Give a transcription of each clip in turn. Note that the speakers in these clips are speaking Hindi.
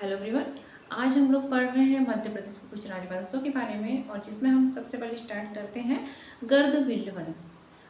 Hello everyone. आज हम लोग पढ़ रहे हैं मध्य प्रदेश के कुछ राजवंशों के बारे में, और जिसमें हम सबसे पहले स्टार्ट करते हैं गर्दभिल्ल वंश।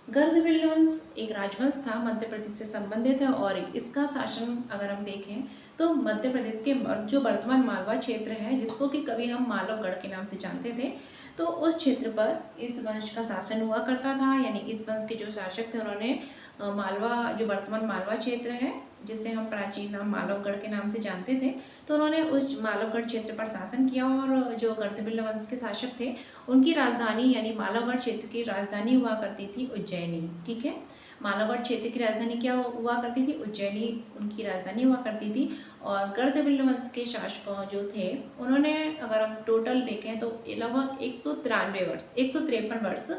गर्दभिल्ल वंश एक राजवंश था, मध्य प्रदेश से संबंधित है। और इसका शासन अगर हम देखें तो मध्य प्रदेश के जो वर्तमान मालवा क्षेत्र है, जिसको कि कभी हम मालवगढ़ के नाम से जानते थे, तो उस क्षेत्र पर इस वंश का शासन हुआ करता था। यानी इस वंश के जो शासक थे, उन्होंने मालवा, जो वर्तमान मालवा क्षेत्र है, जिसे हम प्राचीन नाम मालवगढ़ के नाम से जानते थे, तो उन्होंने उस मालवगढ़ क्षेत्र पर शासन किया। और जो गर्दभिल्ल वंश के शासक थे, उनकी राजधानी यानी मालवगढ़ क्षेत्र की राजधानी हुआ करती थी उज्जैनी। ठीक है, मालवगढ़ क्षेत्र की राजधानी क्या हुआ करती थी? उज्जैनी उनकी राजधानी हुआ करती थी। और गर्दभिल्ल वंश के शासकों जो थे, उन्होंने अगर हम टोटल देखें तो लगभग 153 वर्ष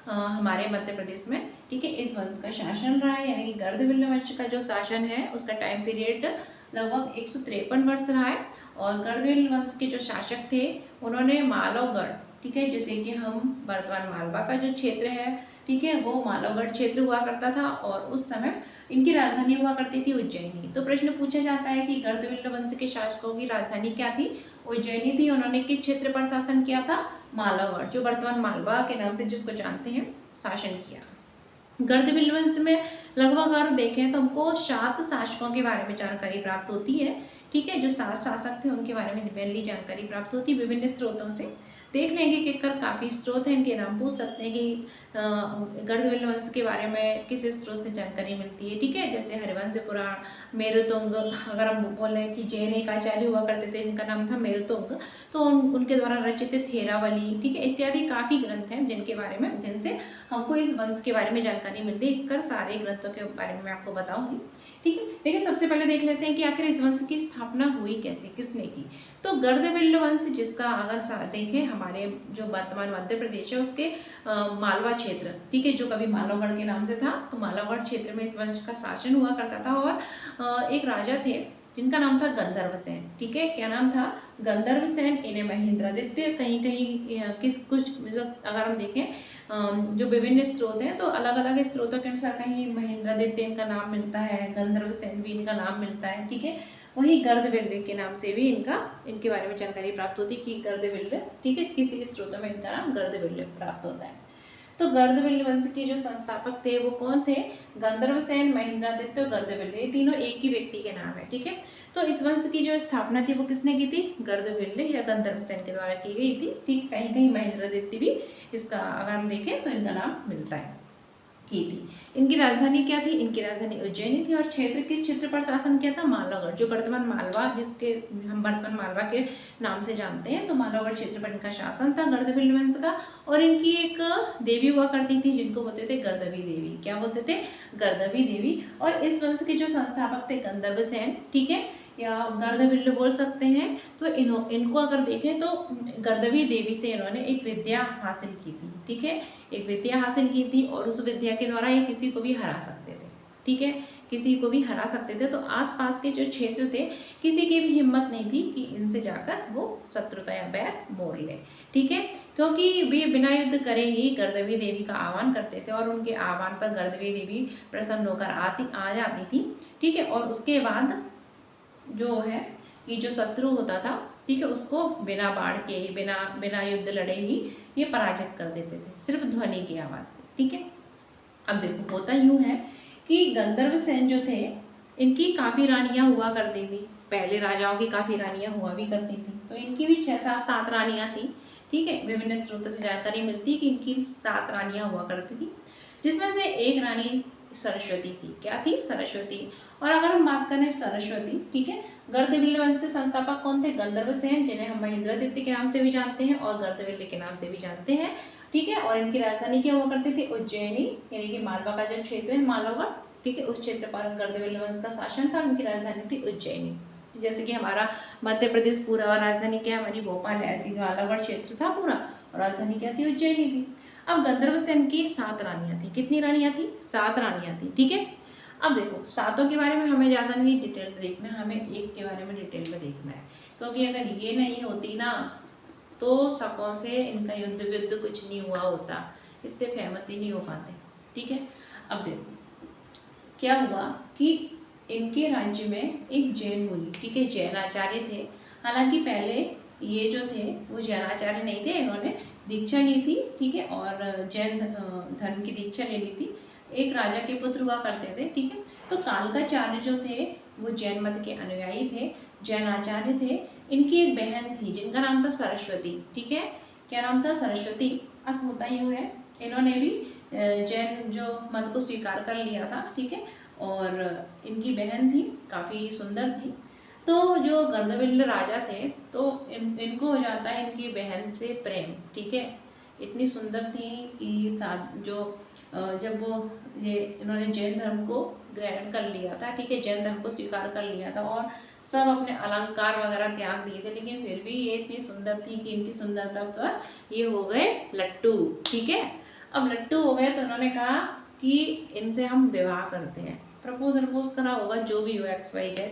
हमारे मध्य प्रदेश में, ठीक है, इस वंश का शासन रहा है। यानी कि गर्दभिल्ल वंश का जो शासन है, उसका टाइम पीरियड लगभग 153 वर्ष रहा है। और गर्दभिल्ल वंश के जो शासक थे, उन्होंने मालवगढ़, ठीक है, जैसे कि हम वर्तमान मालवा का जो क्षेत्र है, ठीक है, वो मालवगढ़ क्षेत्र हुआ करता था। और उस समय इनकी राजधानी हुआ करती थी उज्जैनी। तो प्रश्न पूछा जाता है कि गर्दभिल्ल वंश के शासकों की राजधानी क्या थी? उज्जैनी थी। उन्होंने किस क्षेत्र पर शासन किया था? मालवगढ़, जो वर्तमान मालवा के नाम से जिसको जानते हैं, शासन किया। गर्दभिल्ल वंश में लगभग अगर देखें तो हमको 7 शासकों के बारे में जानकारी प्राप्त होती है। ठीक है, जो 7 शासक थे उनके बारे में मेनली जानकारी प्राप्त होती है विभिन्न स्रोतों से। देख लेंगे कि कर काफ़ी स्रोत हैं, इनके नाम पूछ सकते हैं कि गर्दभिल्ल वंश के बारे में किस स्रोत से जानकारी मिलती है। ठीक है, जैसे हरिवंश पुराण, मेरुतुंग, अगर हम बोलें कि जैन एक आचार्य हुआ करते थे जिनका नाम था मेरुतुंग, तो उनके द्वारा रचित थेरावली, ठीक है, इत्यादि काफ़ी ग्रंथ हैं जिनके बारे में, जिनसे हमको इस वंश के बारे में जानकारी मिलती है। कर सारे ग्रंथों के बारे में मैं आपको बताऊंगी। ठीक है, देखिए सबसे पहले देख लेते हैं कि आखिर इस वंश की स्थापना हुई कैसे, किसने की। तो गर्दभिल्ल वंश, जिसका अगर देखें हमारे जो वर्तमान मध्य प्रदेश है, उसके मालवा क्षेत्र, ठीक है, जो कभी मालवगढ़ के नाम से था, तो मालवगढ़ क्षेत्र में इस वंश का शासन हुआ करता था। और एक राजा थे जिनका नाम था गंधर्वसेन। ठीक है, क्या नाम था? गंधर्वसेन। इन्हें महेंद्रादित्य कहीं कहीं किस कुछ मतलब अगर हम देखें जो विभिन्न स्रोत हैं, तो अलग अलग स्रोतों के अनुसार कहीं महेंद्रादित्य इनका नाम मिलता है, गंधर्वसेन भी इनका नाम मिलता है। ठीक है, वही गर्दभिल्ल के नाम से भी इनके बारे में जानकारी प्राप्त होती है कि गर्दभिल्ल, ठीक है, किसी स्रोतों में इनका नाम गर्दभिल्ल प्राप्त होता है। तो गर्दभिल्ल वंश के जो संस्थापक थे वो कौन थे? गंधर्वसेन, महेंद्रादित्य और गर्दभिल्ल, ये तीनों एक ही व्यक्ति के नाम है। ठीक है, तो इस वंश की जो स्थापना थी वो किसने की थी? गर्दभिल्ल या गंधर्वसेन के द्वारा की गई थी। ठीक, कहीं कहीं महेंद्रादित्य भी इसका अगर हम देखें तो इनका नाम मिलता है, की थी। इनकी राजधानी क्या थी? इनकी राजधानी उज्जैनी थी। और क्षेत्र, किस क्षेत्र पर शासन किया था? मालवगढ़, जो वर्तमान मालवा, जिसके हम वर्तमान मालवा के नाम से जानते हैं, तो मालवगढ़ क्षेत्र पर इनका शासन था गर्दभिल्ल वंश का। और इनकी एक देवी हुआ करती थी जिनको बोलते थे गर्दभी देवी। क्या बोलते थे? गर्दभी देवी। और इस वंश के जो संस्थापक थे गंधर्वसेन, ठीक है, या गर्दभिल्ल बोल सकते हैं। तो इनको अगर देखें तो गर्दभी देवी से इन्होंने एक विद्या हासिल की थी। ठीक है, एक विद्या हासिल की थी, और उस विद्या के द्वारा ये किसी को भी हरा सकते थे। ठीक है, किसी को भी हरा सकते थे। तो आसपास के जो क्षेत्र थे, किसी की भी हिम्मत नहीं थी कि इनसे जाकर वो शत्रुता या बैर मोड़ ले। ठीक है, क्योंकि वे बिना युद्ध करे ही गर्दभी देवी का आह्वान करते थे, और उनके आह्वान पर गर्दभी देवी प्रसन्न होकर आ जाती थी। ठीक है, और उसके बाद जो है कि जो शत्रु होता था, ठीक है, उसको बिना बाढ़ के ही, बिना युद्ध लड़े ही ये पराजित कर देते थे, सिर्फ ध्वनि की आवाज़ से। ठीक है, अब देखो होता यूँ है कि गंधर्वसेन जो थे, इनकी काफ़ी रानियाँ हुआ करती थी। पहले राजाओं की काफ़ी रानियाँ हुआ भी करती थी, तो इनकी भी 6-7 रानियाँ थी। ठीक है, विभिन्न स्रोतों से जानकारी मिलती है कि इनकी 7 रानियाँ हुआ करती थी, जिसमें से एक रानी सरस्वती थी। क्या थी? सरस्वती। और अगर हम बात करें सरस्वती, ठीक है, गर्दभिल्ल वंश के संस्थापक कौन थे? गंधर्वसेन, जिन्हें हम महेंद्रादित्य के नाम से भी जानते हैं और गर्दभिल्ल के नाम से भी जानते हैं। ठीक है, और इनकी राजधानी क्या हुआ करती थी? उज्जैनी, यानी कि मालवा का जो क्षेत्र है मालवगढ़, ठीक है, उस क्षेत्र पर गर्दभिल्ल वंश का शासन था। उनकी राजधानी थी उज्जैनी। जैसे कि हमारा मध्य प्रदेश पूरा, और राजधानी क्या हमारी भोपाल है, ऐसी मालवगढ़ क्षेत्र था पूरा, और राजधानी क्या थी? उज्जैनी थी। अब गंधर्वसेन की 7 रानियाँ थी। कितनी रानियाँ थी? 7 रानियाँ थी। ठीक है, अब देखो सातों के बारे में हमें ज़्यादा नहीं डिटेल में देखना है, हमें एक के बारे में डिटेल में देखना है, क्योंकि अगर ये नहीं होती ना, तो शकों से इनका युद्ध कुछ नहीं हुआ होता, इतने फेमस ही नहीं हो पाते। ठीक है, अब देखो क्या हुआ कि इनके राज्य में एक जैन मुनि, ठीक है, जैन आचार्य थे, हालांकि पहले ये जो थे वो जैनाचार्य नहीं थे, इन्होंने दीक्षा ली थी, ठीक है, और जैन धर्म की दीक्षा ले ली थी। एक राजा के पुत्र हुआ करते थे, ठीक है। तो कालकाचार्य जो थे वो जैन मत के अनुयायी थे, जैन आचार्य थे। इनकी एक बहन थी जिनका नाम था सरस्वती, ठीक है। क्या नाम था? सरस्वती। अब होता यूँ है, इन्होंने भी जैन जो मत को स्वीकार कर लिया था, ठीक है। और इनकी बहन थी, काफ़ी सुंदर थी। तो जो गर्दभिल्ल राजा थे तो इनको हो जाता है इनकी बहन से प्रेम, ठीक है। इतनी सुंदर थी कि जो जब वो ये इन्होंने जैन धर्म को ग्रहण कर लिया था, ठीक है, जैन धर्म को स्वीकार कर लिया था और सब अपने अलंकार वगैरह त्याग दिए थे, लेकिन फिर भी ये इतनी सुंदर थी कि इनकी सुंदरता पर ये हो गए लट्टू, ठीक है। अब लट्टू हो गए तो उन्होंने कहा कि इनसे हम विवाह करते हैं, प्रपोज करा होगा, जो भी हो XYZ,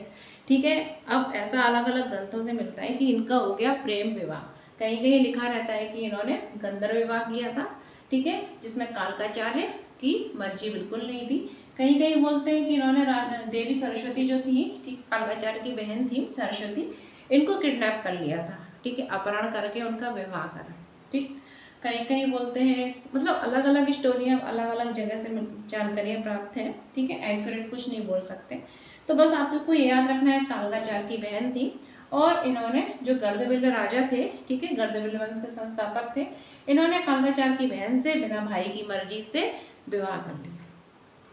ठीक है। अब ऐसा अलग अलग ग्रंथों से मिलता है कि इनका हो गया प्रेम विवाह। कहीं कहीं लिखा रहता है कि इन्होंने गंधर्व विवाह किया था, ठीक है, जिसमें कालकाचार्य की मर्जी बिल्कुल नहीं थी। कहीं कहीं बोलते हैं कि इन्होंने देवी सरस्वती जो थी, ठीक, कालकाचार्य की बहन थी सरस्वती, इनको किडनैप कर लिया था, ठीक है, अपहरण करके उनका विवाह करा, ठीक। कहीं कहीं बोलते हैं, मतलब अलग अलग स्टोरियाँ अलग अलग जगह से जानकारियाँ प्राप्त हैं, ठीक है, एक्यूरेट कुछ नहीं बोल सकते। तो बस आप लोग को ये याद रखना है, कालकाचार्य की बहन थी और इन्होंने जो गर्दभिल्ल राजा थे, ठीक है, गर्दभिल्ल वंश के संस्थापक थे, इन्होंने कालकाचार्य की बहन से बिना भाई की मर्जी से विवाह कर लिया।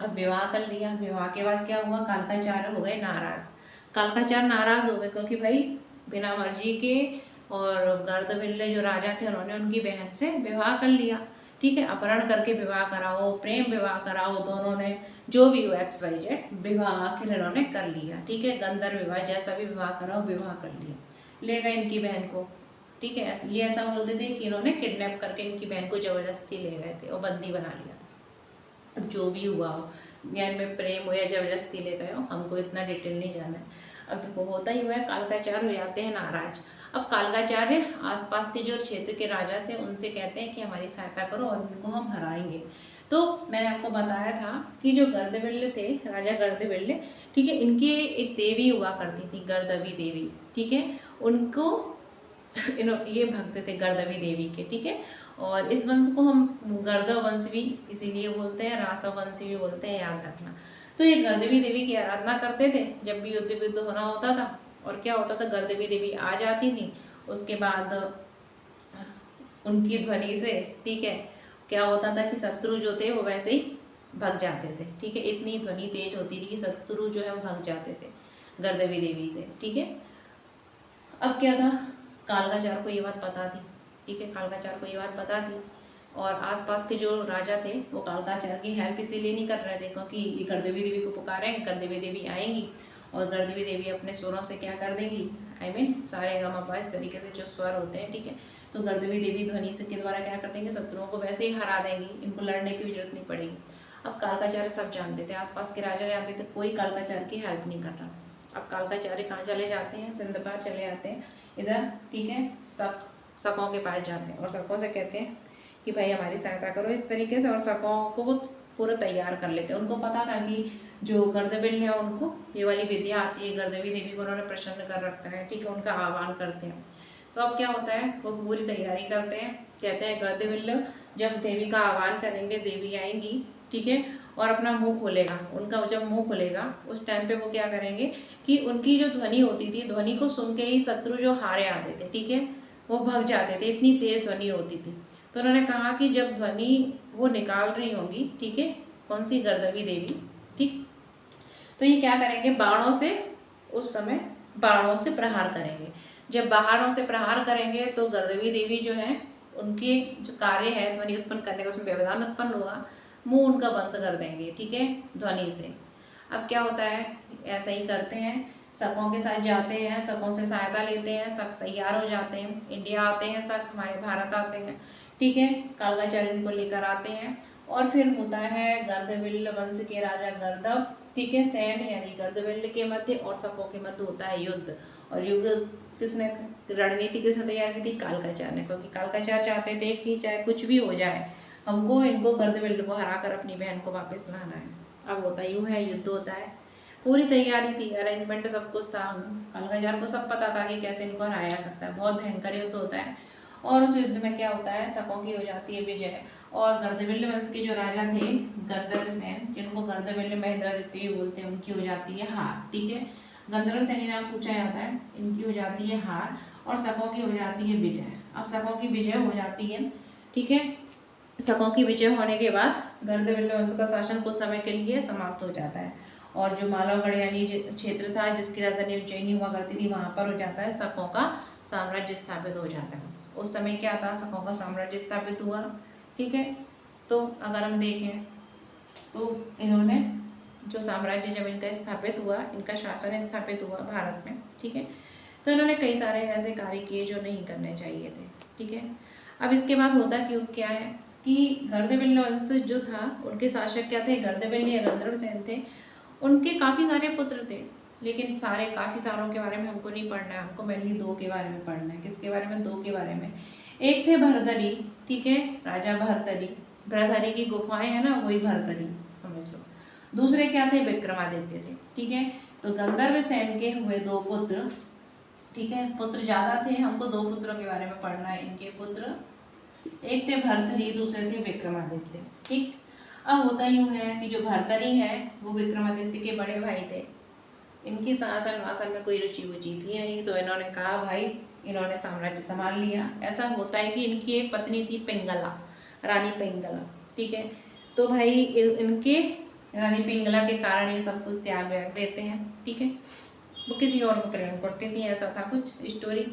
अब विवाह कर लिया, विवाह के बाद क्या हुआ? कालकाचार्य हो गए नाराज। कालकाचार्य नाराज हो गए क्योंकि भाई बिना मर्जी के, और गर्दभिल्ल जो राजा थे उन्होंने उनकी बहन से विवाह कर लिया, ठीक है, अपहरण करके विवाह कराओ, प्रेम विवाह कराओ, दोनों ने जो भी हो XYZ विवाह आखिर इन्होंने कर लिया, ठीक है, गंधर्व विवाह, जैसा भी विवाह कराओ विवाह कर लिया, ले गए इनकी बहन को, ठीक है। ये ऐसा बोलते थे कि इन्होंने किडनैप करके इनकी बहन को जबरदस्ती ले गए थे और बंदी बना लिया। अब जो भी हुआ हो, ज्ञान में प्रेम हो या जबरदस्ती ले गए हो, हमको इतना डिटेल नहीं जाना है। अब देखो होता ही हुआ है, कालकाचार्य हो जाते हैं नाराज। अब कालकाचार्य आसपास के जो क्षेत्र के राजा से उनसे कहते हैं कि हमारी सहायता करो और उनको हम हराएंगे। तो मैंने आपको बताया था कि जो गर्दभिल्ल थे, राजा गर्दभिल्ल, ठीक है, इनकी एक देवी हुआ करती थी, गर्दवी देवी, ठीक है। उनको ये भक्त थे गर्दवी देवी के, ठीक है। और इस वंश को हम गर्दव वंश भी इसीलिए बोलते हैं, रासव वंश भी बोलते हैं, याद रखना। तो ये गर्दवी देवी की आराधना करते थे जब भी युद्ध होना होता था। और क्या होता था, गर्दवी देवी आ जाती थी, उसके बाद उनकी ध्वनि से, ठीक है, क्या होता था कि शत्रु जो थे वो वैसे ही भग जाते थे, ठीक है। इतनी ध्वनि तेज होती थी कि शत्रु जो है वो भग जाते थे गर्दवी देवी से, ठीक है। अब क्या था, कालकाचार्य को ये बात पता थी, ठीक है, कालकाचार्य को ये बात पता थी। और आसपास के जो राजा थे वो कालकाचार्य की हेल्प इसीलिए नहीं कर रहे थे क्योंकि ये गर्दवी देवी को पुकारेंगे, गर्दवी देवी आएंगी और गर्दवी देवी अपने स्वरों से क्या कर देंगी, सारे गमा इस तरीके से जो स्वर होते हैं, ठीक है, तो गर्दवी देवी ध्वनि से के द्वारा क्या कर देंगे, शत्रुओं को वैसे ही हरा देंगी, इनको लड़ने की भी जरूरत नहीं पड़ेगी। अब कालकाचार्य सब जानते थे, आसपास के राजा जानते थे, कोई कालकाचार्य की हेल्प नहीं कर रहा था। अब कालकाचार्य कहाँ चले जाते हैं, सिंध पार चले जाते हैं इधर, ठीक है, सकों के पास जाते हैं और सकों से कहते हैं कि भाई हमारी सहायता करो इस तरीके से, और सकों को वो पूरा तैयार कर लेते हैं। उनको पता था कि जो गर्दभिल्ल है उनको ये वाली विद्या आती है, गर्दवी देवी को उन्होंने प्रसन्न कर रखा है, ठीक है, उनका आह्वान करते हैं। तो अब क्या होता है, वो पूरी तैयारी करते हैं, कहते हैं गर्दभिल्ल जब देवी का आह्वान करेंगे देवी आएंगी, ठीक है, और अपना मुंह खोलेगा, उनका जब मुंह खुलेगा उस टाइम पे वो क्या करेंगे कि उनकी जो ध्वनि होती थी, ध्वनि को सुन के ही शत्रु जो हारे आते थे, ठीक है, वो भग जाते थे, इतनी तेज ध्वनि होती थी। तो उन्होंने कहा कि जब ध्वनि वो निकाल रही होंगी, ठीक है, कौन सी, गर्दवी देवी, ठीक, तो ये क्या करेंगे, बाणों से, उस समय बाणों से प्रहार करेंगे। जब बाणों से प्रहार करेंगे तो गर्दवी देवी जो है उनके जो कार्य है ध्वनि उत्पन्न करने का, उसमें व्यवधान उत्पन्न होगा, मुंह उनका बंद कर देंगे, ठीक है, ध्वनि से। अब क्या होता है, ऐसा ही करते हैं, सकों के साथ जाते हैं, सकों से सहायता लेते हैं, सक तैयार हो जाते हैं, इंडिया आते हैं, सक हमारे भारत आते हैं, ठीक है, कालकाचार्य इनको लेकर आते हैं। और फिर होता है गर्दभिल्ल वंश के राजा गर्दभ, ठीक है, सैन्य यानी गर्दभिल्ल के मध्य और सकों के मध्य होता है युद्ध। और युद्ध किसने, रणनीति किसने तैयार की थी, कालकाचार्य ने, क्योंकि कालकाचार्य चाहते थे कि चाहे कुछ भी हो जाए हमको इनको गर्दभिल्ल को हराकर अपनी बहन को वापस लाना है। अब होता यूँ है, युद्ध होता है, पूरी तैयारी थी, अरेंजमेंट सब कुछ था। कालकाजार को सब पता था कि कैसे इनको हराया जा सकता है। बहुत भयंकर युद्ध होता है और उस युद्ध में क्या होता है, शकों की हो जाती है विजय। और गर्दभिल्ल वंश के जो राजा थे गंधर्वसेन, जिनको गर्दभिल्ल महेंद्रादित्य भी बोलते हैं, उनकी हो जाती है हार। ठीक है, गंधर्वसेन नाम पूछा जाता है, इनकी हो जाती है हार और शकों की हो जाती है विजय। अब शकों की विजय हो जाती है, ठीक है, शकों की विजय होने के बाद गर्दभिल्ल वंश का शासन कुछ समय के लिए समाप्त हो जाता है और जो मालवगढ़ यानी क्षेत्र था जिसकी राजधानी उज्जैनी हुआ करती थी, वहाँ पर हो जाता है शकों का साम्राज्य स्थापित हो जाता है। उस समय क्या था, शकों का साम्राज्य स्थापित हुआ। ठीक है, तो अगर हम देखें तो इन्होंने जो साम्राज्य जब इनका स्थापित हुआ, इनका शासन स्थापित हुआ भारत में, ठीक है, तो इन्होंने कई सारे ऐसे कार्य किए जो नहीं करने चाहिए थे। ठीक है, अब इसके बाद होता क्यों क्या है कि गर्दभिल्ल वंश जो था, उनके शासक क्या थे, गर्दभिल्ल या गंधर्वसेन थे। उनके काफ़ी सारे पुत्र थे, लेकिन सारे काफ़ी सारों के बारे में हमको नहीं पढ़ना है, हमको मेनली दो के बारे में पढ़ना है। किसके बारे में, दो के बारे में। एक थे भरथरी, ठीक है, राजा भरथरी, भरथरी की गुफाएं है ना, वही भरथरी समझ लो। दूसरे क्या थे, विक्रमादित्य थे। ठीक है, तो गंधर्वसेन के हुए दो पुत्र, ठीक है, पुत्र ज़्यादा थे, हमको दो पुत्रों के बारे में पढ़ना है। इनके पुत्र एक थे भरथरी, दूसरे थे विक्रमादित्य। ठीक, अब होता यूँ है कि जो भरथरी है वो विक्रमादित्य के बड़े भाई थे। इनकी शासन वासन में कोई रुचि वुचि थी नहीं, तो इन्होंने कहा भाई, इन्होंने साम्राज्य संभाल लिया। ऐसा होता है कि इनकी एक पत्नी थी पिंगला, रानी पिंगला। ठीक है, तो भाई इनके रानी पिंगला के कारण ये सब कुछ त्याग व्याग देते हैं। ठीक है, वो किसी और को प्रेम करती थी, ऐसा था कुछ स्टोरी।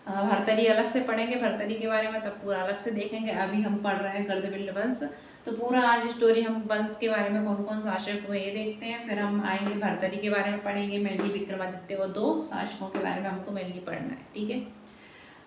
भरथरी अलग से पढ़ेंगे, भरथरी के बारे में तब पूरा अलग से देखेंगे। अभी हम पढ़ रहे हैं गर्दभिल्ल वंश, तो पूरा आज स्टोरी हम वंश के बारे में कौन कौन शासक हुए ये देखते हैं। फिर हम आएंगे भरथरी के बारे में पढ़ेंगे, मेनली विक्रमादित्य और दो शासकों के बारे में हमको मेनली पढ़ना है। ठीक है,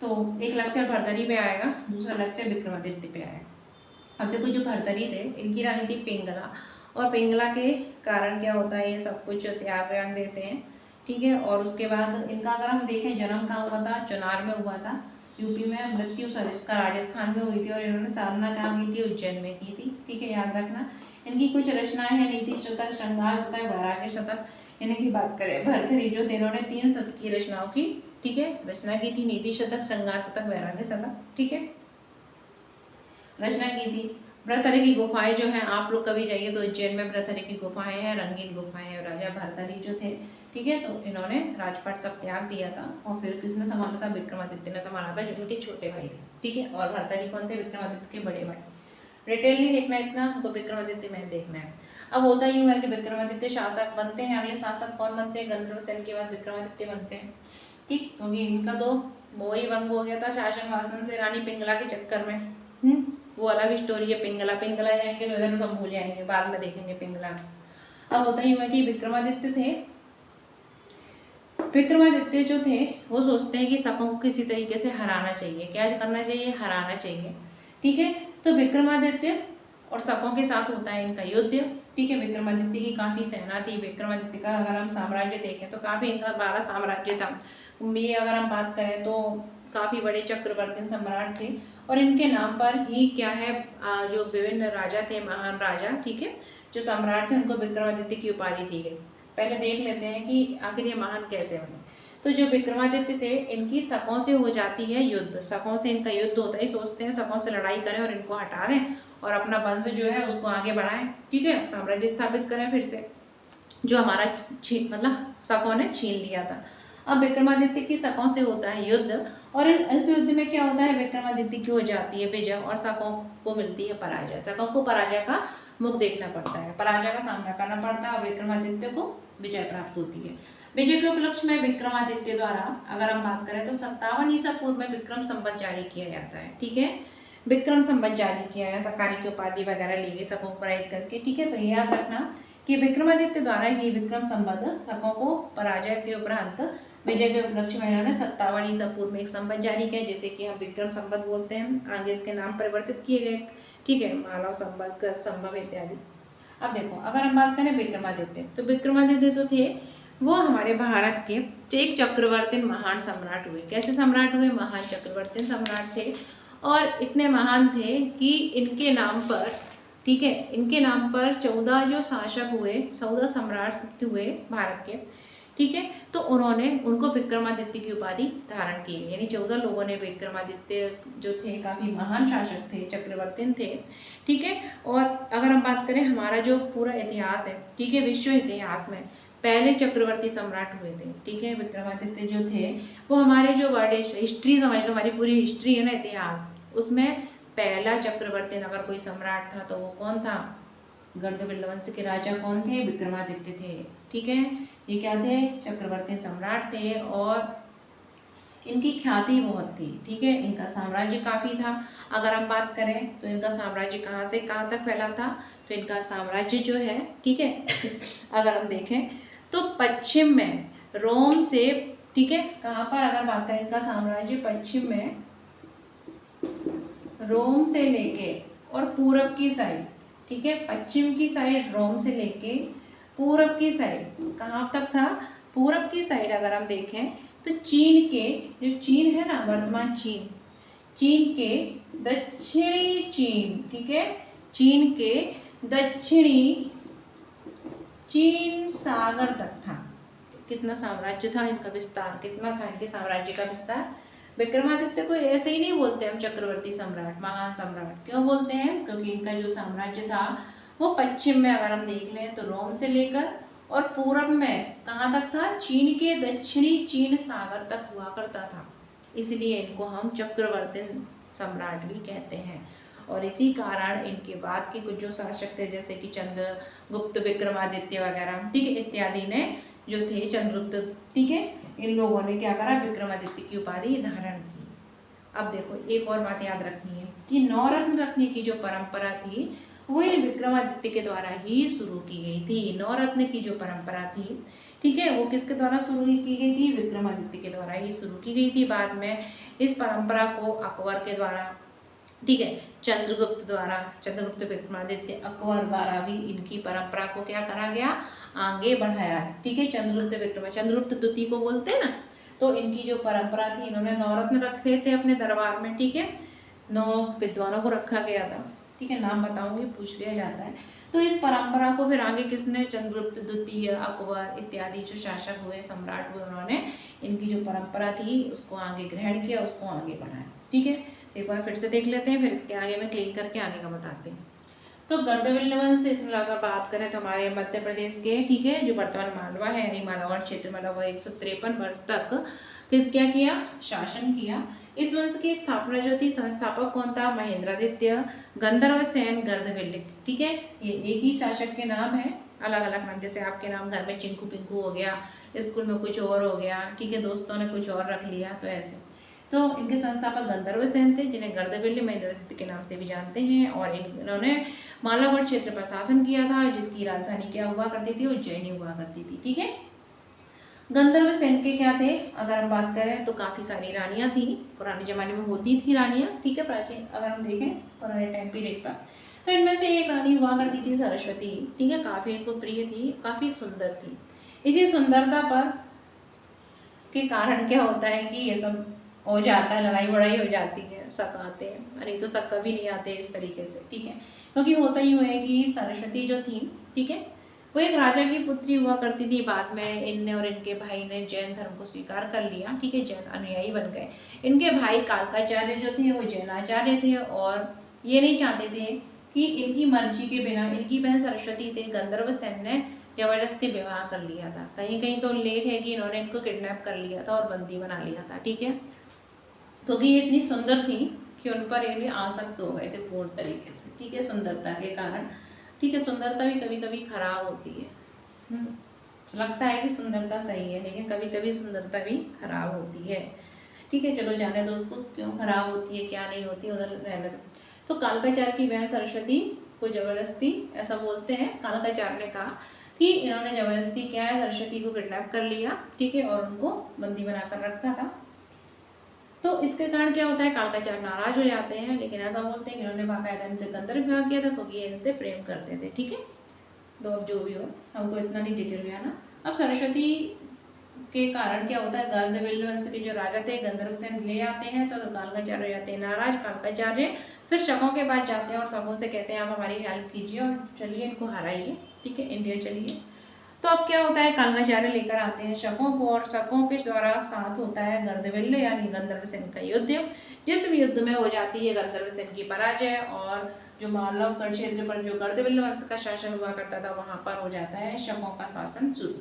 तो एक लेक्चर भरथरी पे आएगा, दूसरा लेक्चर विक्रमादित्य पे आएगा। अब देखो, जो भरथरी थे इनकी रानी थी पिंगला, और पिंगला के कारण क्या होता है, ये सब कुछ त्याग व्याग देते हैं। ठीक है, और उसके बाद इनका अगर हम देखें जन्म कहाँ हुआ था, चुनार में हुआ था, यूपी में। मृत्यु सरिस्का राजस्थान में हुई थी और इन्होंने साधना कहाँ की थी, उज्जैन में की थी। ठीक है, याद रखना। इनकी कुछ रचनाएं हैं, नीति शतक, श्रृंगार शतक, वैराग्य शतक। इनकी बात करें भरथरी जो थे, इन्होंने 3 शतक की रचनाओं की, ठीक है, रचना की थी। नीति शतक, श्रृंगार शतक, वैराग्य शतक, ठीक है, रचना की थी। भरथरी की गुफाएं जो हैं, आप लोग कभी जाइए तो उज्जैन में भरथरी की गुफाएं हैं, रंगीन गुफाएं हैं। राजा भरथरी जो थे, ठीक है, तो इन्होंने राजपाट सब त्याग दिया था और फिर किसने संभाला था, विक्रमादित्य ने संभाला था, जो उनके छोटे भाई थे। ठीक है, और भरथरी कौन थे, विक्रमादित्य के बड़े भाई। डिटेल नहीं देखना इतना, हमको विक्रमादित्य में देखना है। अब होता यूँ है कि विक्रमादित्य शासक बनते हैं, अगले शासक कौन बनते हैं, गंधर्वसेन के बाद विक्रमादित्य बनते हैं। ठीक, क्योंकि इनका तो मोह ही भंग हो गया था शासन वासन से रानी पिंगला के चक्कर में। वो अलग स्टोरी है। पिंगला पिंगला जाएंगे तो इधर सब भूल जाएंगे, बाद में देखेंगे पिंगला। अब होता यूँ है कि विक्रमादित्य थे, विक्रमादित्य जो थे वो सोचते हैं कि शकों को किसी तरीके से हराना चाहिए। क्या करना चाहिए, हराना चाहिए। ठीक है, तो विक्रमादित्य और शकों के साथ होता है इनका युद्ध। ठीक है, विक्रमादित्य की काफ़ी सेना थी। विक्रमादित्य का अगर हम साम्राज्य देखें तो काफ़ी इनका 12 साम्राज्य था। ये अगर हम बात करें तो काफ़ी बड़े चक्रवर्ती सम्राट थे और इनके नाम पर ही क्या है, जो विभिन्न राजा थे, महान राजा, ठीक है, जो सम्राट थे, उनको विक्रमादित्य की उपाधि दी गई। पहले देख लेते हैं कि आखिर ये महान कैसे बने। तो जो विक्रमादित्य थे, इनकी शकों से हो जाती है युद्ध, शकों से इनका युद्ध होता है। सोचते हैं शकों से लड़ाई करें और इनको हटा दें और अपना वंश जो है उसको आगे बढ़ाएं। ठीक है, साम्राज्य स्थापित करें फिर से, जो हमारा मतलब शकों ने छीन लिया था। अब विक्रमादित्य की शकों से होता है युद्ध और इस युद्ध में क्या होता है, विक्रमादित्य की हो जाती है विजय और शकों को मिलती है पराजय। शकों को पराजय का मुख देखना पड़ता है, पराजय का सामना करना पड़ता है और विक्रमादित्य को विजय प्राप्त होती है। विजय के उपलक्ष्य में विक्रमादित्य द्वारा अगर हम बात करें तो 57 ईसा पूर्व में विक्रम संवत जारी किया जाता है। ठीक है, विक्रम संवत जारी किया गया, सरकारी की उपाधि वगैरह ली गई शकों को पराजित करके। ठीक है, तो ये याद रखना कि विक्रमादित्य द्वारा ही विक्रम संवत शकों को पराजय के उपरांत विजय के उपलक्ष्य में इन्होंने 57 ईसा पूर्व में एक संवत जारी किया, जैसे कि हम विक्रम संवत बोलते हैं। आगे इसके नाम परिवर्तित किए गए। ठीक है, मालव संवत, संभव इत्यादि। अब देखो, अगर हम बात करें विक्रमादित्य, तो विक्रमादित्य तो थे वो हमारे भारत के एक चक्रवर्ती महान सम्राट हुए। कैसे सम्राट हुए, महान चक्रवर्ती सम्राट थे और इतने महान थे कि इनके नाम पर ठीक है। इनके नाम पर 14 जो शासक हुए, 14 सम्राट हुए भारत के, ठीक है। तो उन्होंने उनको विक्रमादित्य की उपाधि धारण की, यानी 14 लोगों ने विक्रमादित्य जो थे काफ़ी महान शासक थे, चक्रवर्ती थे, ठीक है। और अगर हम बात करें हमारा जो पूरा इतिहास है, ठीक है, विश्व इतिहास में पहले चक्रवर्ती सम्राट हुए थे, ठीक है, विक्रमादित्य जो थे वो हमारे जो वर्ल्ड हिस्ट्री समझ लो, हमारी पूरी हिस्ट्री है ना इतिहास, उसमें पहला चक्रवर्ती अगर कोई सम्राट था तो वो कौन था? गर्दभिल्ल वंश के राजा कौन थे? विक्रमादित्य थे, ठीक है। ये क्या थे? चक्रवर्ती सम्राट थे और इनकी ख्याति बहुत थी, ठीक है। इनका साम्राज्य काफ़ी था। अगर हम बात करें तो इनका साम्राज्य कहाँ से कहाँ तक फैला था, तो इनका साम्राज्य जो है, ठीक है अगर हम देखें तो पश्चिम में रोम से, ठीक है, कहाँ पर अगर बात करें इनका साम्राज्य पश्चिम में रोम से लेके और पूरब की साइड, ठीक है, पश्चिम की साइड रोम से लेके पूरब की साइड कहाँ तक था? पूरब की साइड अगर हम देखें तो चीन के, जो चीन है ना वर्तमान चीन, चीन के दक्षिणी चीन, ठीक है, चीन के दक्षिणी चीन सागर तक था। कितना साम्राज्य था इनका विस्तार, कितना था इनके साम्राज्य का विस्तार। विक्रमादित्य को ऐसे ही नहीं बोलते हम चक्रवर्ती सम्राट, महान सम्राट, क्यों बोलते हैं? क्योंकि इनका जो साम्राज्य था वो पश्चिम में अगर हम देख लें तो रोम से लेकर और पूरब में कहाँ तक था? चीन के दक्षिणी चीन सागर तक हुआ करता था, इसलिए इनको हम चक्रवर्ती सम्राट भी कहते हैं। और इसी कारण इनके बाद के कुछ जो शासक थे जैसे कि चंद्रगुप्त, विक्रमादित्य वगैरह, ठीक है, इत्यादि ने जो थे, चंद्रगुप्त, ठीक है, इन लोगों ने क्या करा? विक्रमादित्य की उपाधि धारण की। अब देखो एक और बात याद रखनी है कि नवरत्न रखने की जो परंपरा थी वो इन विक्रमादित्य के द्वारा ही शुरू की गई थी। नवरत्न की जो परंपरा थी, ठीक है, वो किसके द्वारा शुरू की गई थी? विक्रमादित्य के द्वारा ही शुरू की गई थी। बाद में इस परंपरा को अकबर के द्वारा, ठीक है, चंद्रगुप्त द्वारा, चंद्रगुप्त विक्रमादित्य अकबर द्वारा भी इनकी परंपरा को क्या करा गया? आगे बढ़ाया, ठीक है। चंद्रगुप्त द्वितीय को बोलते हैं ना, तो इनकी जो परंपरा थी, इन्होंने नवरत्न रखे थे अपने दरबार में, ठीक है, 9 विद्वानों को रखा गया था, ठीक है, नाम बताऊंगी, पूछ लिया जाता है। तो इस परंपरा को फिर आगे किसने? चंद्रगुप्त द्वितीय, अकबर इत्यादि जो शासक हुए, सम्राट हुए, उन्होंने इनकी जो परंपरा थी उसको आगे ग्रहण किया, उसको आगे बढ़ाया, ठीक है। एक बार फिर से देख लेते हैं, फिर इसके आगे मैं क्लीन करके आगे का बताते हैं। तो गर्दभिल्ल वंश, इसमें अगर बात करें तो हमारे मध्य प्रदेश के, ठीक है, जो वर्तमान मालवा है यानी मालावाड़ क्षेत्र में लगभग 153 वर्ष तक क्या किया? शासन किया। इस वंश की स्थापना जो थी, संस्थापक कौन था? महेंद्रादित्य गंधर्वसेन गर्दभिल्ल, ठीक है। ये एक ही शासक के नाम है, अलग अलग नाम, जैसे आपके नाम घर में चिंकू पिंकू हो गया, स्कूल में कुछ और हो गया, ठीक है, दोस्तों ने कुछ और रख लिया, तो ऐसे। तो इनके संस्थापक गंधर्वसेन थे, जिन्हें गर्दभिल्ल महेंद्रादित्य के नाम से भी जानते हैं, और इन्होंने मालावाड़ क्षेत्र पर शासन किया था, जिसकी राजधानी क्या हुआ करती थी? उज्जैनी हुआ करती थी, ठीक है। गंधर्वसेन के क्या थे? अगर हम बात करें तो काफ़ी सारी रानियां थी, पुराने जमाने में होती थी रानियां, ठीक है, प्राचीन अगर हम देखें पुराने टाइम पीरियड पर, तो इनमें से एक रानी हुआ करती थी सरस्वती, ठीक है, काफ़ी इनको प्रिय थी, काफ़ी सुंदर थी। इसी सुंदरता पर के कारण क्या होता है कि ये सब हो जाता है, लड़ाई वड़ाई हो जाती है, शक आते हैं, नहीं तो शक कभी नहीं आते इस तरीके से, ठीक है। क्योंकि होता ही हुआ है कि सरस्वती जो थी, ठीक है, वो एक राजा की पुत्री हुआ करती थी। बाद में इनने और इनके भाई ने जैन धर्म को स्वीकार कर लिया, ठीक है, जैन अनुयायी बन गए। इनके भाई कालकाचार्य जो थे वो जैन आचार्य थे, और ये नहीं चाहते थे कि इनकी मर्जी के बिना, इनकी बहन सरस्वती थे, गंधर्वसेन ने जबरदस्ती विवाह कर लिया था। कहीं कहीं तो उल्लेख है कि इन्होंने इनको किडनैप कर लिया था और बंदी बना लिया था, ठीक है, क्योंकि ये इतनी सुंदर थी कि उन पर इन्हें आसक्त हो गए थे पूर्ण तरीके से, ठीक है, सुंदरता के कारण, ठीक है। सुंदरता भी कभी कभी खराब होती है, लगता है कि सुंदरता सही है, लेकिन कभी कभी सुंदरता भी खराब होती है, ठीक है। चलो जाने दो उसको, क्यों खराब होती है, क्या नहीं होती, उधर रहने दो। तो कालकाचार्य की बहन सरस्वती को जबरदस्ती, ऐसा बोलते हैं, कालकाचार्य ने कहा कि इन्होंने जबरदस्ती क्या है, सरस्वती को किडनैप कर लिया, ठीक है, और उनको बंदी बनाकर रखा था। तो इसके कारण क्या होता है, कालकाचार्य नाराज हो जाते हैं, लेकिन ऐसा बोलते हैं कि इन्होंने बाकायदा इनसे गंधर्व विवाह किया था, क्योंकि ये इनसे प्रेम करते थे, ठीक है। तो अब जो भी हो, हमको इतना नहीं डिटेल में आना। अब सरस्वती के कारण क्या होता है, गर्द विल्ल वंश के जो राजा थे गंधर्वसेन ले आते हैं, तो कालकाचार्य हो जाते हैं नाराज। कालकाचार्य फिर शकों के पास जाते हैं और शकों से कहते हैं आप हमारी हेल्प कीजिए और चलिए इनको हराइए, ठीक है, इंडिया चलिए। तो अब क्या होता है, कालकाचार्य लेकर आते हैं शकों को और शकों के द्वारा साथ होता है गर्दविल्ल यानी गंधर्वसेन का युद्ध, जिस युद्ध में हो जाती है गंधर्वसेन की पराजय और जो मालवगढ़ क्षेत्र पर जो गर्दविल्ल वंश का शासन हुआ करता था वहां पर हो जाता है शकों का शासन शुरू,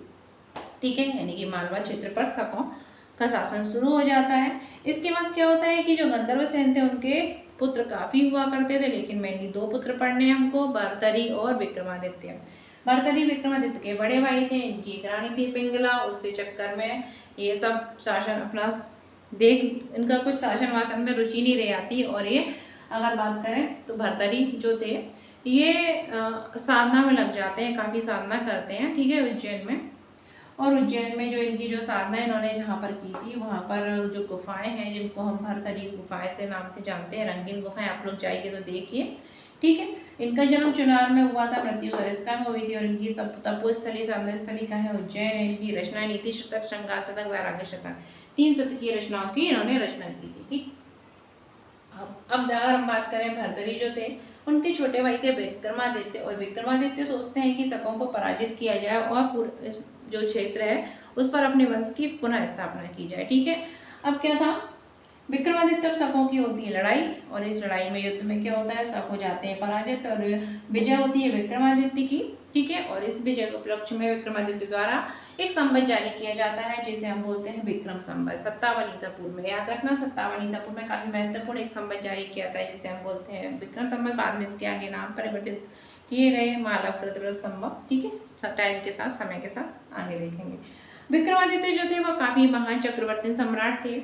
ठीक है, यानी कि मालवा क्षेत्र पर शकों का शासन शुरू हो जाता है। इसके बाद क्या होता है कि जो गंधर्वसेन थे उनके पुत्र काफी हुआ करते थे, लेकिन मेनली 2 पुत्र पढ़ने हैं हमको, भर्तरी और विक्रमादित्य। भर्तरी विक्रमादित्य के बड़े भाई थे, इनकी एक रानी थी पिंगला, उसके चक्कर में ये सब शासन अपना इनका कुछ शासन वासन में रुचि नहीं रह आती। और ये अगर बात करें तो भर्तरी जो थे ये साधना में लग जाते हैं, काफ़ी साधना करते हैं, ठीक है, उज्जैन में। और उज्जैन में जो इनकी जो साधना इन्होंने जहाँ पर की थी वहाँ पर जो गुफाएं हैं जिनको हम भर्तरी गुफाएं से नाम से जानते हैं, रंगीन गुफाएं, आप लोग जाइए तो देखिए, ठीक है। इनका जन्म चुनार में हुआ था, मृत्यु सरिस्का में हुई थी और इनकी सब तपोस्थली साधना स्थली का है उज्जैन। इनकी रचना नीति शतक, श्रृंगार शतक, वैराग्य शतक, 3 शतकीय रचनाओं की इन्होंने रचना की थी, ठीक। अब अगर हम बात करें भर्तरी जो थे उनके छोटे भाई थे विक्रमादित्य, और विक्रमादित्य सोचते हैं कि शकों को पराजित किया जाए और जो क्षेत्र है उस पर अपने वंश की पुनः स्थापना की जाए, ठीक है। अब क्या था, विक्रमादित्य और शकों की होती है लड़ाई और इस लड़ाई में युद्ध में क्या होता है, शक हो जाते हैं पराजित और विजय होती है विक्रमादित्य की, ठीक है। और इस विजय के उपलक्ष्य में विक्रमादित्य द्वारा एक संवत जारी किया जाता है जिसे हम बोलते हैं विक्रम संवत। 57 ईसा पूर्व में, याद रखना 57 ईसा पूर्व में काफी महत्वपूर्ण एक संवत जारी किया था जिसे हम बोलते हैं विक्रम संवत। बाद में इसके आगे नाम परिवर्तित किए गए मालव कृतव्रत संवत, ठीक है, टाइम के साथ समय के साथ आगे देखेंगे। विक्रमादित्य जो थे वो काफी महान चक्रवर्ती सम्राट थे।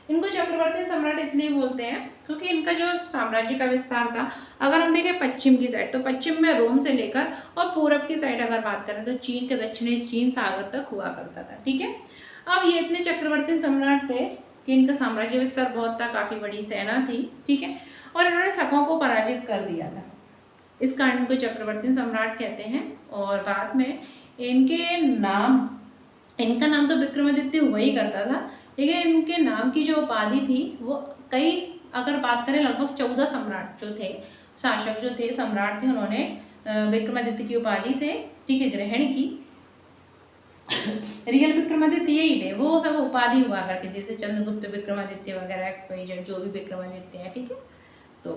इनको चक्रवर्ती सम्राट इसलिए बोलते हैं क्योंकि इनका जो साम्राज्य का विस्तार था, अगर हम देखें पश्चिम की साइड तो पश्चिम में रोम से लेकर और पूरब की साइड अगर बात करें तो चीन के दक्षिणी चीन सागर तक हुआ करता था, ठीक है। अब ये इतने चक्रवर्ती सम्राट थे कि इनका साम्राज्य विस्तार बहुत था, काफी बड़ी सेना थी, ठीक है, और इन्होंने शकों को पराजित कर दिया था, इस कारण इनको चक्रवर्ती सम्राट कहते हैं। और बाद में इनका नाम तो विक्रमादित्य हुआ ही करता था, लेकिन इनके नाम की जो उपाधि थी वो कई, अगर बात करें लगभग 14 सम्राट जो थे, शासक जो थे, सम्राट थे, उन्होंने विक्रमादित्य की उपाधि से, ठीक है, ग्रहण की। रियल विक्रमादित्य यही थे, वो सब उपाधि हुआ करती थी, जैसे चंद्रगुप्त विक्रमादित्य वगैरह XYZ जो भी विक्रमादित्य है, ठीक है। तो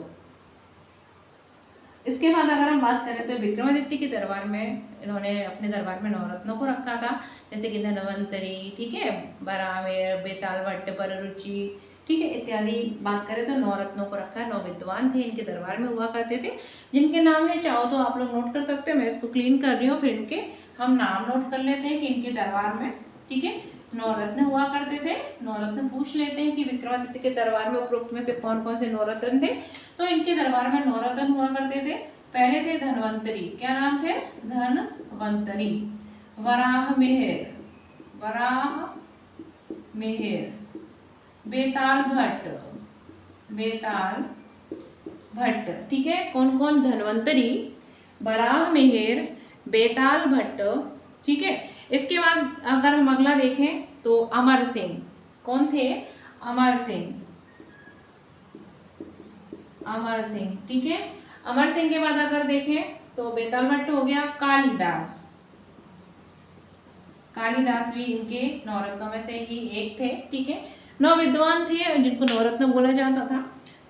इसके बाद अगर हम बात करें तो विक्रमादित्य के दरबार में इन्होंने अपने दरबार में 9 रत्नों को रखा था, जैसे कि धन्वंतरी, ठीक है, बरामेर, बेताल भट्ट, पररुचि, ठीक है, इत्यादि बात करें तो 9 रत्नों को रखा है। 9 विद्वान थे इनके दरबार में हुआ करते थे, जिनके नाम है, चाहो तो आप लोग नोट कर सकते हो, मैं इसको क्लीन कर रही हूँ, फिर इनके हम नाम नोट कर लेते हैं कि इनके दरबार में, ठीक है, 9 रत्न हुआ करते थे। 9 रत्न पूछ लेते हैं कि विक्रमादित्य के दरबार में उपरोक्त में से कौन कौन से 9 रत्न थे। तो इनके दरबार में 9 रत्न हुआ करते थे। पहले थे धन्वंतरी, क्या नाम थे, धन्वंतरी, वराह मेहर, बेताल भट्ट, ठीक है, कौन कौन, धन्वंतरी, वराह मेहर, बेताल भट्ट, ठीक है। इसके बाद अगर हम अगला देखें तो अमर सिंह, कौन थे, अमर सिंह, ठीक है। अमर सिंह के बाद अगर देखें तो बेताल भट्ट हो गया, कालिदास भी इनके 9 रत्नों में से ही एक थे, ठीक है। 9 विद्वान थे जिनको 9 रत्न बोला जाता था।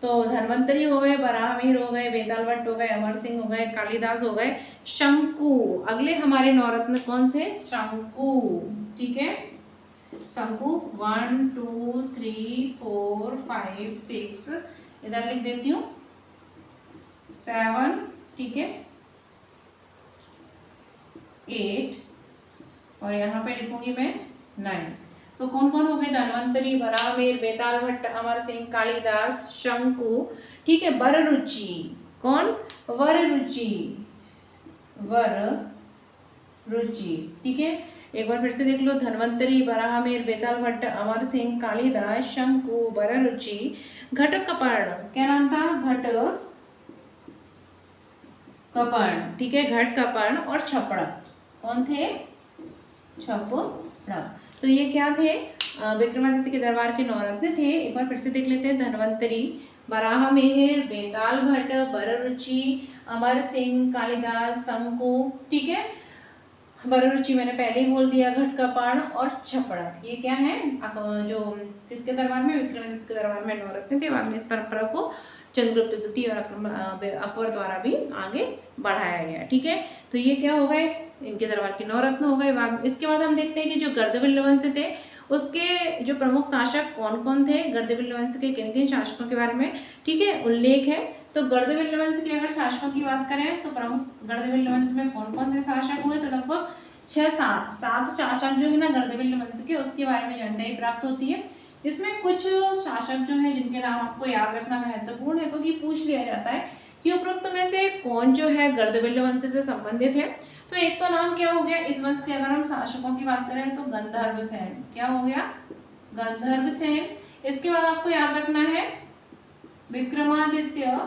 तो धन्वंतरी हो गए, बराहमीर हो गए, बेताल भट्ट हो गए, अमर सिंह हो गए, कालिदास हो गए, शंकु। अगले हमारे 9 रत्न कौन से, शंकु, ठीक है, शंकु 1 2 3 4 5 6, इधर लिख देती हूँ 7, ठीक है, 8 और यहाँ पे लिखूंगी मैं 9। तो कौन कौन हो गए, धन्वंतरी, बराहमीर, बेताल भट्ट, अमर सिंह, कालिदास, शंकु, ठीक है। वररुचि, कौन, वररुचि, ठीक है। एक बार फिर से देख लो, धन्वंतरी, बराहमीर, बेताल भट्ट, अमर सिंह, कालिदास, शंकु, वररुचि, घटकपर्ण, क्या नाम था, घटकपर्ण, ठीक है, घटकपर्ण और छपड़ा, कौन थे, छपड़क। तो ये क्या थे? विक्रमादित्य के दरबार के 9 रत्न थे। एक बार फिर से देख लेते हैं। धन्वंतरी, वराह मिहिर, बेताल भट्ट, वररुचि, अमर सिंह, कालिदास, शंकु, ठीक है। वररुचि मैंने पहले ही बोल दिया, घटकपाण और छपड़क। ये क्या है? जो किसके दरबार में? विक्रमादित्य के दरबार में 9 रत्न थे। बाद में इस परंपरा को चंद्रगुप्त द्वितीय और अकबर द्वारा भी आगे बढ़ाया गया, ठीक है। तो ये क्या हो गए? इनके दरबार के 9 रत्न हो गए। बाद इसके बाद हम देखते हैं कि जो गर्दभिल्ल वंश थे उसके जो प्रमुख शासक कौन कौन थे, गर्दभिल्ल वंश के किन किन शासकों के बारे में, ठीक है, उल्लेख है। तो गर्दभिल्ल वंश के अगर शासकों की बात करें तो प्रमुख गर्दभिल्ल वंश में कौन कौन से शासक हुए? तो लगभग 6-7 शासक जो है ना गर्दभिल्ल वंश के, उसके बारे में जानकारी प्राप्त होती है। इसमें कुछ शासक जो है जिनके नाम आपको याद रखना महत्वपूर्ण है, क्योंकि पूछ लिया जाता है कि उपरोक्त में से कौन जो है गर्दभिल्ल वंश से संबंधित है। तो एक तो नाम क्या हो गया इस वंश के? अगर हम शासकों की बात करें तो गंधर्वसेन। क्या हो गया? गंधर्वसेन। इसके बाद आपको याद रखना है विक्रमादित्य।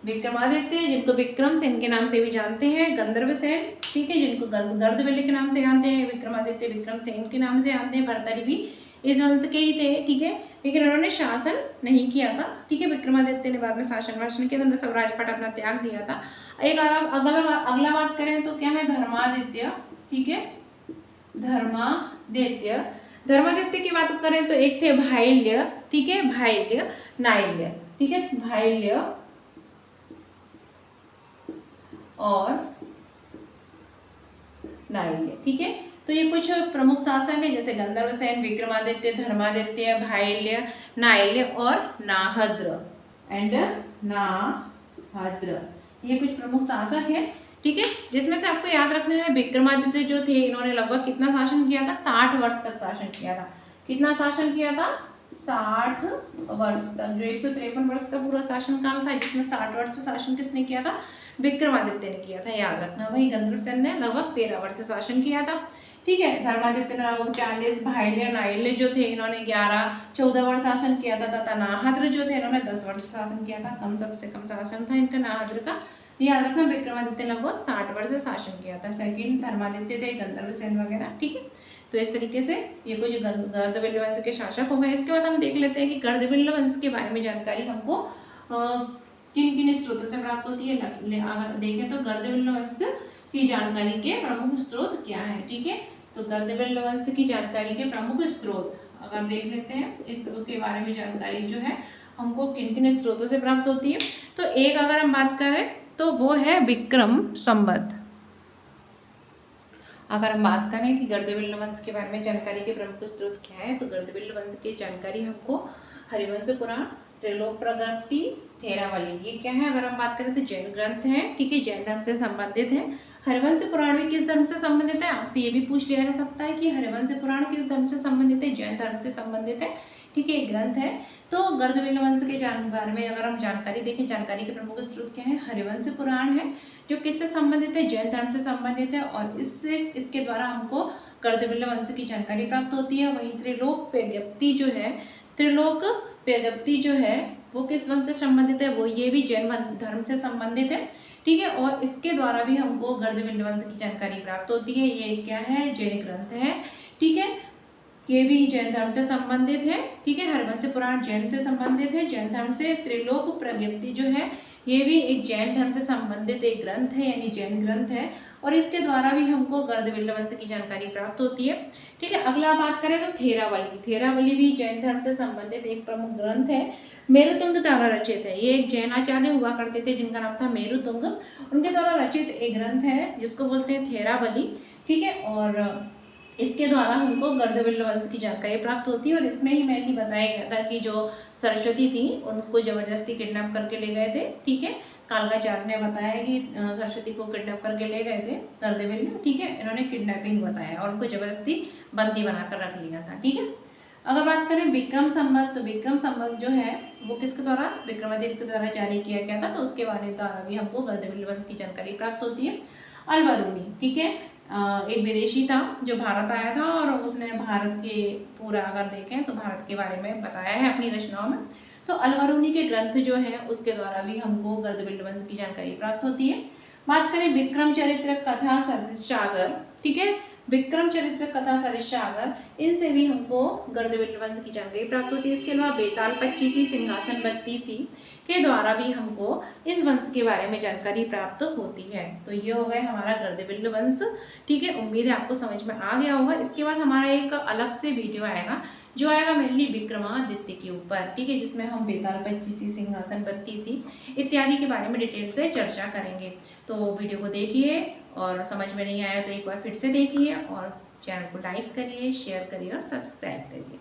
विक्रमादित्य जिनको विक्रम सेन के नाम से भी जानते हैं, गंधर्वसेन, ठीक है, जिनको गर्दभिल्ल के नाम से जानते हैं, विक्रमादित्य विक्रम सेन के नाम से जानते हैं। भर्तृहरि भी इस वंश के ही थे, ठीक है, लेकिन उन्होंने शासन नहीं किया था, ठीक है। विक्रमादित्य ने बाद में शासन वासन किया, उन्होंने सब राजपाट अपना त्याग दिया था। एक अगला बात करें तो क्या है? धर्मादित्य, ठीक है, धर्मादित्य। धर्मादित्य की बात करें तो एक थे भाइल्य, ठीक है, भाइल्य, नाइल्य, ठीक है, भाइल्य और नाइल्य, ठीक है। तो ये कुछ प्रमुख शासक है, जैसे गंधर्वसेन, विक्रमादित्य, धर्मादित्य, भाइल्य, नाइल्य और नाहद्र एंड नाहद्र, ये कुछ प्रमुख शासक है, ठीक है। जिसमें से आपको याद रखना है विक्रमादित्य जो थे इन्होंने लगभग कितना शासन किया था? 60 वर्ष तक शासन किया था। कितना शासन किया था? 60 वर्ष तक। जो 153 वर्ष का पूरा शासन काल था, जिसमें 60 वर्ष शासन किसने किया था? विक्रमादित्य ने किया था, याद रखना। वही गंधर्वसेन ने लगभग 13 वर्ष शासन किया था, ठीक है। धर्मादित्य ने लगभग 40, भाइल्य नाइल्य जो थे इन्होंने 11-14 वर्ष शासन किया था, तथा नाहद्र जो थे इन्होंने 10 वर्ष शासन किया था। कम सबसे कम शासन था इनका नाहद्र का, याद रखना। विक्रमादित्य लगभग 60 वर्ष शासन किया था। सेकंड धर्मादित्य थे, गंधर्वसेन वगैरह, ठीक है। तो इस तरीके से ये कुछ गर्दभिल्ल वंश के शासक हो गए। इसके बाद हम देख लेते हैं कि गर्दभिल्ल वंश के बारे में जानकारी हमको किन किन स्रोतों से प्राप्त होती है। अगर देखें तो गर्दभिल्ल वंश की जानकारी के प्रमुख स्रोत क्या है, ठीक है। तो गर्दभिल्ल वंश की जानकारी के प्रमुख स्रोत अगर देख लेते हैं, इसके बारे में जानकारी जो है हमको किन किन स्रोतों से प्राप्त होती है। तो एक अगर हम बात करें तो वो है विक्रम संवत। अगर हम बात करें कि गर्दभिल्ल वंश के बारे में जानकारी के प्रमुख स्रोत क्या है, तो गर्दभिल्ल वंश की जानकारी हमको हरिवंश पुराण, त्रिलोक प्रगति, थेरावली, ये क्या है? अगर हम बात करें तो जैन ग्रंथ है, ठीक है, जैन धर्म से संबंधित है। हरिवंश पुराण भी किस धर्म से संबंधित है? आपसे ये भी पूछ लिया जा सकता है कि हरिवंश पुराण किस धर्म से संबंधित है? जैन धर्म से संबंधित है, ठीक है, एक ग्रंथ है। तो गर्दभिल्ल वंश के बारे में अगर हम जानकारी देखें, जानकारी के प्रमुख स्रोत क्या है? हरिवंश पुराण है, जो किससे संबंधित है? जैन धर्म से संबंधित है, और इसके द्वारा हमको गर्दभिल्ल वंश की जानकारी प्राप्त होती है। वहीं त्रिलोक प्रगति जो है, त्रिलोक प्रगति जो है वो किस वंश से संबंधित है? वो ये भी जैन धर्म से संबंधित है, ठीक है, और इसके द्वारा भी हमको गर्दभिल्ल वंश की जानकारी प्राप्त होती है। ये क्या है? जैन ग्रंथ है, ठीक है, ये भी जैन धर्म से संबंधित है, ठीक है। हरिवंश पुराण जैन से संबंधित है, जैन धर्म से। त्रिलोक प्रगति जो है ये भी एक जैन धर्म से संबंधित एक ग्रंथ है, यानी जैन ग्रंथ है, और इसके द्वारा भी हमको गर्दभिल्ल वंश की जानकारी प्राप्त होती है, ठीक है। अगला बात करें तो थेरावली। थेरावली भी जैन धर्म से संबंधित एक प्रमुख ग्रंथ है, मेरुतुंग द्वारा रचित है। ये एक जैन आचार्य हुआ करते थे जिनका नाम था मेरुतुंग, उनके द्वारा रचित एक ग्रंथ है जिसको बोलते हैं थेरावली, ठीक है। और इसके द्वारा हमको गर्दभिल्ल वंश की जानकारी प्राप्त होती है। और इसमें ही मैंने बताया गया था कि जो सरस्वती थी उनको जबरदस्ती किडनैप करके ले गए थे, ठीक है। कालकाचार्य ने बताया कि सरस्वती को किडनैप करके ले गए थे गर्दभिल्ल, ठीक है, इन्होंने किडनैपिंग बताया और उनको जबरदस्ती बंदी बनाकर रख लिया था, ठीक है। अगर बात करें विक्रम संवत, तो विक्रम संवत जो है वो किसके द्वारा? विक्रमादित्य के द्वारा जारी किया गया था, तो उसके बारे में द्वारा भी हमको गर्दभिल्ल वंश की जानकारी प्राप्त होती है। अलबरूनी, ठीक है, एक विदेशी था जो भारत आया था और उसने भारत के पूरा अगर देखें तो भारत के बारे में बताया है अपनी रचनाओं में। तो अलबरूनी के ग्रंथ जो है उसके द्वारा भी हमको गर्दभिल्ल वंश की जानकारी प्राप्त होती है। बात करें विक्रम चरित्र कथा सागर, ठीक है, विक्रम चरित्र कथा सागर, इनसे भी हमको गर्दभील्ल वंश की जानकारी प्राप्त होती है। इसके अलावा बेताल पच्चीसी, सिंहासन बत्तीसी के द्वारा भी हमको इस वंश के बारे में जानकारी प्राप्त होती है। तो ये हो गए हमारा गर्दभील्ल वंश, ठीक है। उम्मीद है आपको समझ में आ गया होगा। इसके बाद हमारा एक अलग से वीडियो आएगा जो आएगा मेनली विक्रमादित्य के ऊपर, ठीक है, जिसमें हम बेताल पच्चीसी, सिंहासन बत्तीसी इत्यादि के बारे में डिटेल से चर्चा करेंगे। तो वीडियो को देखिए और समझ में नहीं आया तो एक बार फिर से देखिए और चैनल को लाइक करिए, शेयर करिए और सब्सक्राइब करिए।